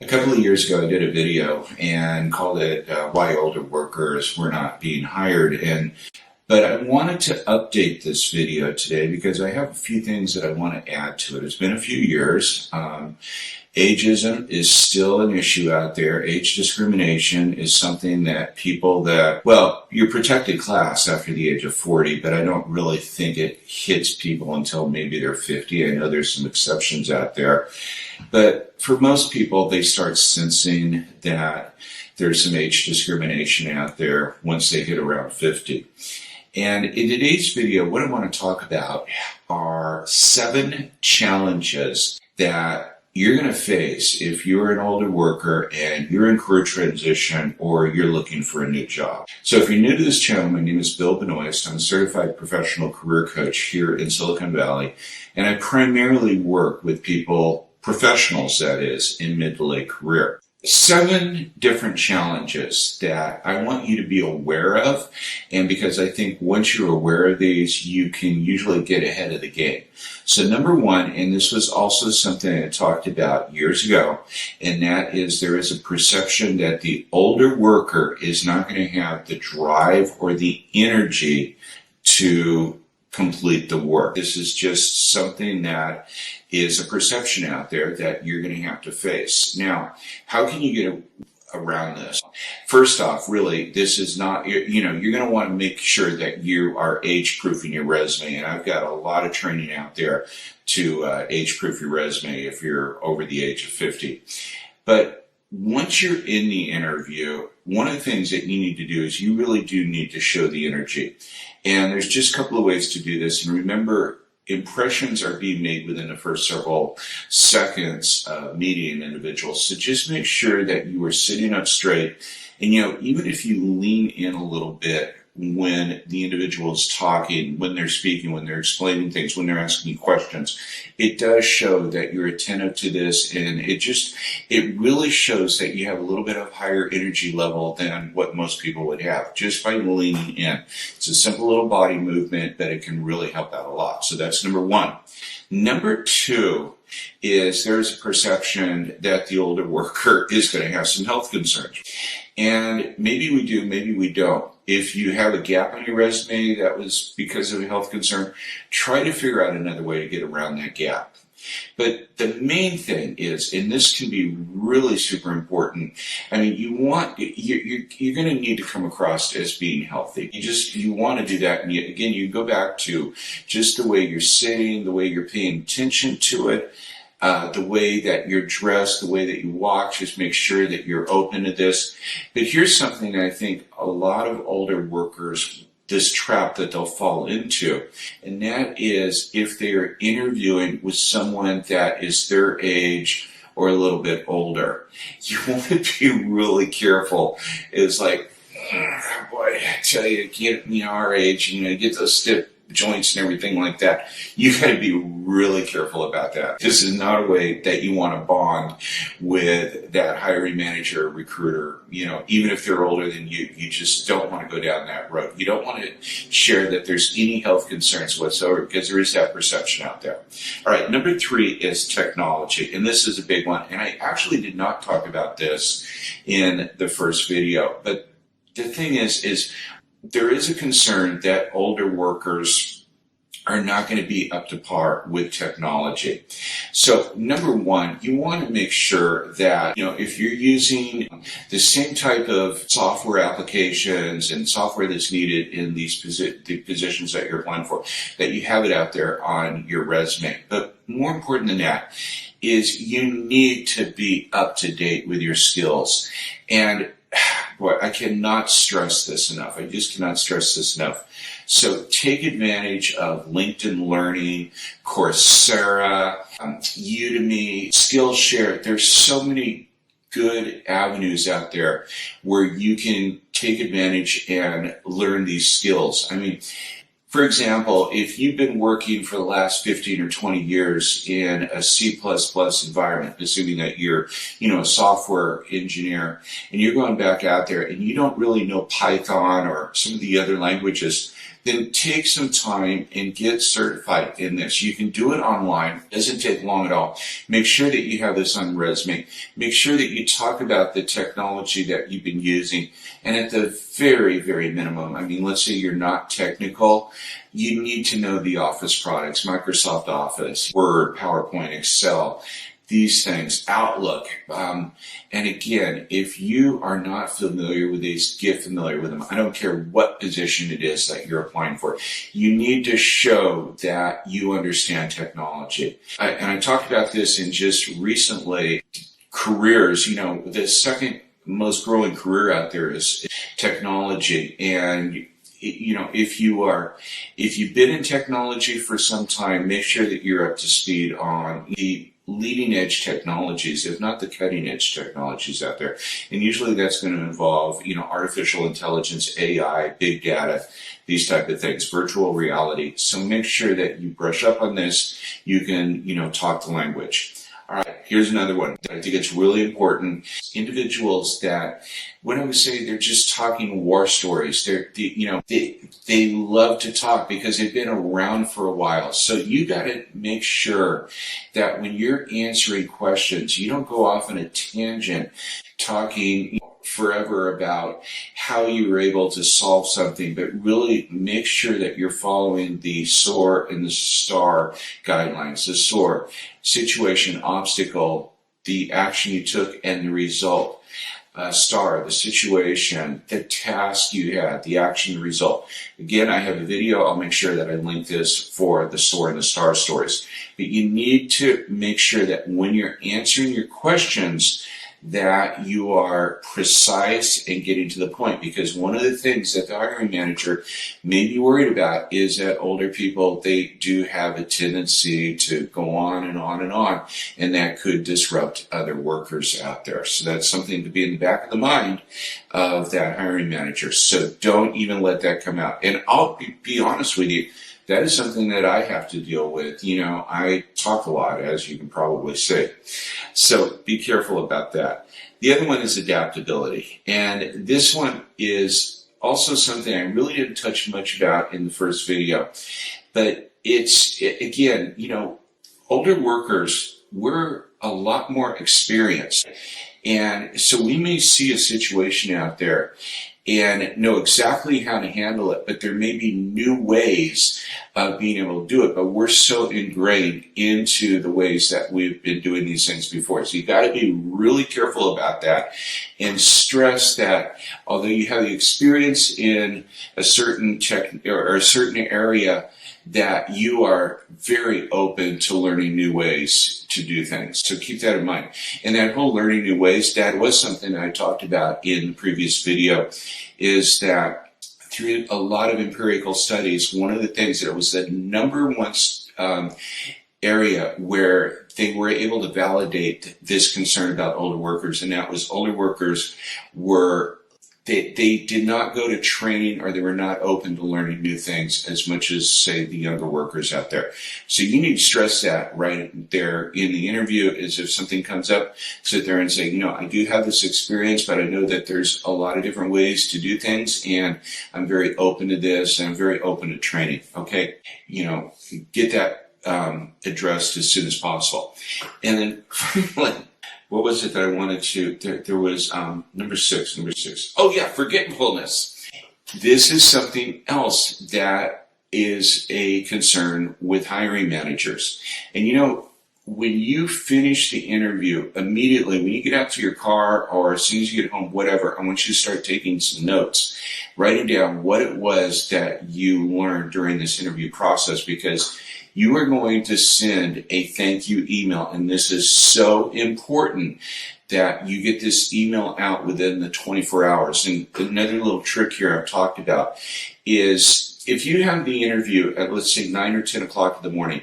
A couple of years ago, I did a video and called it Why Older Workers Were Not Being Hired. But I wanted to update this video today because I have a few things that I want to add to it. It's been a few years. Ageism is still an issue out there. Age discrimination is something that you're protected class after the age of 40, but I don't really think it hits people until maybe they're 50. I know there's some exceptions out there. But for most people, they start sensing that there's some age discrimination out there once they hit around 50. And in today's video, what I want to talk about are 7 challenges that you're going to face if you're an older worker and you're in career transition or you're looking for a new job. So if you're new to this channel, my name is Bill Benoist. I'm a certified professional career coach here in Silicon Valley, and I primarily work with people, professionals that is, in mid to late career. 7 different challenges that I want you to be aware of, and because I think once you're aware of these, you can usually get ahead of the game. So number 1, and this was also something I talked about years ago, and that is there is a perception that the older worker is not going to have the drive or the energy to complete the work. This is just something that is a perception out there that you're going to have to face. Now, how can you get around this? First off, really, this is not, you're going to want to make sure that you are age-proofing your resume, and I've got a lot of training out there to age-proof your resume if you're over the age of 50. But once you're in the interview, one of the things that you need to do is you really do need to show the energy. And there's just a couple of ways to do this. And remember, impressions are being made within the first several seconds of meeting individuals. So just make sure that you are sitting up straight. And, even if you lean in a little bit when the individual is talking, when they're speaking, when they're explaining things, when they're asking you questions, it does show that you're attentive to this, and it really shows that you have a little bit of higher energy level than what most people would have just by leaning in. It's a simple little body movement, but it can really help out a lot. So that's number 1. Number 2 is there's a perception that the older worker is going to have some health concerns. And maybe we do, maybe we don't. If you have a gap on your resume that was because of a health concern, try to figure out another way to get around that gap. But the main thing is, and this can be really super important, you're going to need to come across as being healthy. You want to do that. And you go back to just the way you're sitting, the way you're paying attention to it, the way that you're dressed, the way that you walk. Just make sure that you're open to this. But here's something that I think a lot of older workers, this trap that they'll fall into, and that is if they are interviewing with someone that is their age or a little bit older. You want to be really careful. It's like, boy, I tell you, our age, get those stiff joints and everything like that. You got to be really careful about that. This is not a way that you want to bond with that hiring manager or recruiter. Even if they're older than you, you just don't want to go down that road. You don't want to share that there's any health concerns whatsoever because there is that perception out there. All right, number 3 is technology, and this is a big one. And I actually did not talk about this in the first video, but the thing is there is a concern that older workers are not going to be up to par with technology. So number 1, you want to make sure that, if you're using the same type of software applications and software that's needed in the positions that you're applying for, that you have it out there on your resume. But more important than that is you need to be up to date with your skills. And boy, I cannot stress this enough. I just cannot stress this enough. So take advantage of LinkedIn Learning, Coursera, Udemy, Skillshare. There's so many good avenues out there where you can take advantage and learn these skills. For example, if you've been working for the last 15 or 20 years in a C++ environment, assuming that you're, a software engineer, and you're going back out there and you don't really know Python or some of the other languages, then take some time and get certified in this. You can do it online. It doesn't take long at all. Make sure that you have this on the resume. Make sure that you talk about the technology that you've been using. And at the very, very minimum, I mean, let's say you're not technical, you need to know the Office products, Microsoft Office, Word, PowerPoint, Excel, these things, Outlook. And again, if you are not familiar with these, get familiar with them. I don't care what position it is that you're applying for. You need to show that you understand technology. And I talked about this in just recently, careers. The second most growing career out there is technology. And if you've been in technology for some time, make sure that you're up to speed on the leading edge technologies, if not the cutting edge technologies out there. And usually that's going to involve, artificial intelligence, AI, big data, these type of things, virtual reality. So make sure that you brush up on this. You can, talk the language. All right, here's another one that I think it's really important. Individuals that, when I would say they're just talking war stories, they love to talk because they've been around for a while. So you got to make sure that when you're answering questions, you don't go off on a tangent talking forever about how you were able to solve something, but really make sure that you're following the SOAR and the STAR guidelines. The SOAR, situation, obstacle, the action you took, and the result. STAR, the situation, the task you had, the action, the result. Again, I have a video. I'll make sure that I link this for the SOAR and the STAR stories. But you need to make sure that when you're answering your questions, that you are precise and getting to the point, because one of the things that the hiring manager may be worried about is that older people, they do have a tendency to go on and on and on, and that could disrupt other workers out there. So that's something to be in the back of the mind of that hiring manager. So don't even let that come out. And I'll be honest with you, that is something that I have to deal with. I talk a lot, as you can probably see. So be careful about that. The other one is adaptability. And this one is also something I really didn't touch much about in the first video. But again, older workers, we're a lot more experienced. And so we may see a situation out there and know exactly how to handle it, but there may be new ways of being able to do it. But we're so ingrained into the ways that we've been doing these things before. So you got to be really careful about that and stress that although you have the experience in a certain or a certain area, that you are very open to learning new ways to do things. So keep that in mind. And that whole learning new ways, that was something that I talked about in the previous video, is that through a lot of empirical studies, one of the things that was the number one area where they were able to validate this concern about older workers, and that was older workers they did not go to training, or they were not open to learning new things as much as, say, the younger workers out there. So you need to stress that right there in the interview, is if something comes up, sit there and say, I do have this experience, but I know that there's a lot of different ways to do things, and I'm very open to this, and I'm very open to training. Okay? Get that addressed as soon as possible. And then finally, what was it that I wanted to, there was number six. Oh yeah, forgetfulness. This is something else that is a concern with hiring managers. And when you finish the interview, immediately when you get out to your car, or as soon as you get home, whatever, I want you to start taking some notes, writing down what it was that you learned during this interview process, because you are going to send a thank you email, and this is so important that you get this email out within the 24 hours. And another little trick here I've talked about is, if you have the interview at, let's say, 9 or 10 o'clock in the morning,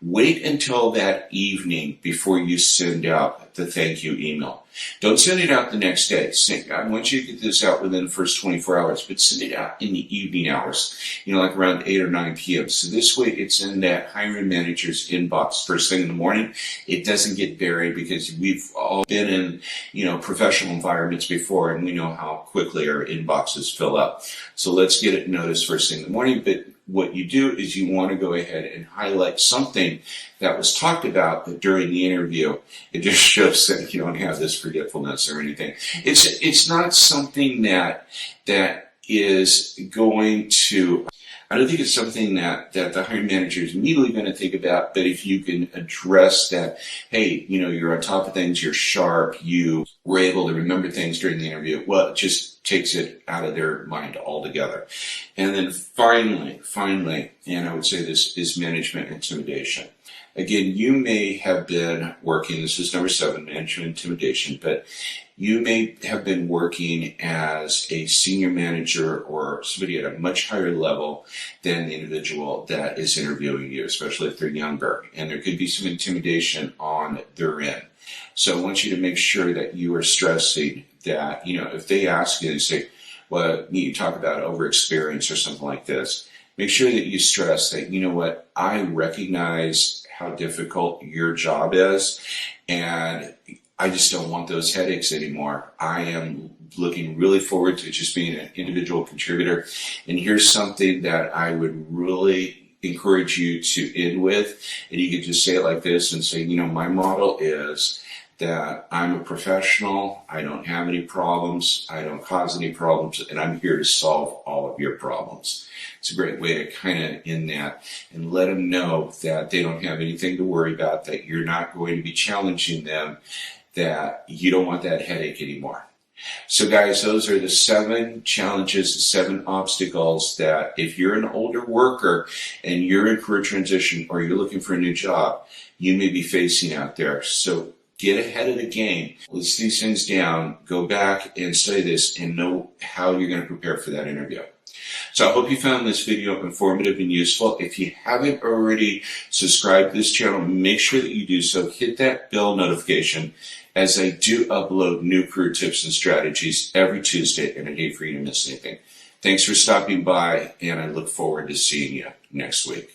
Wait until that evening before you send out the thank you email. Don't send it out the next day. I want you to get this out within the first 24 hours, but send it out in the evening hours, like around 8 or 9 p.m. So this way it's in that hiring manager's inbox first thing in the morning. It doesn't get buried, because we've all been in, professional environments before, and we know how quickly our inboxes fill up. So let's get it noticed first thing in the morning. But what you do is you want to go ahead and highlight something that was talked about during the interview. It just shows that you don't have this forgetfulness or anything. It's not something that is going to, I don't think it's something that the hiring manager is immediately going to think about, but if you can address that, hey, you're on top of things, you're sharp, you were able to remember things during the interview, well, it just takes it out of their mind altogether. And then finally, and I would say this is management intimidation. Again, you may have been working, this is number 7, management intimidation, but you may have been working as a senior manager or somebody at a much higher level than the individual that is interviewing you, especially if they're younger. And there could be some intimidation on their end. So I want you to make sure that you are stressing that, if they ask you and say, well, you talk about overexperience or something like this, make sure that you stress that, I recognize how difficult your job is, and I just don't want those headaches anymore. I am looking really forward to just being an individual contributor. And here's something that I would really encourage you to end with. And you could just say it like this and say, my model is that I'm a professional, I don't have any problems, I don't cause any problems, and I'm here to solve all of your problems. It's a great way to kind of end that and let them know that they don't have anything to worry about, that you're not going to be challenging them, that you don't want that headache anymore. So guys, those are the 7 challenges, the 7 obstacles that if you're an older worker and you're in career transition or you're looking for a new job, you may be facing out there. So get ahead of the game. List these things down, go back and study this, and know how you're going to prepare for that interview. So I hope you found this video informative and useful. If you haven't already subscribed to this channel, make sure that you do so. Hit that bell notification, as I do upload new career tips and strategies every Tuesday, and I hate for you to miss anything. Thanks for stopping by, and I look forward to seeing you next week.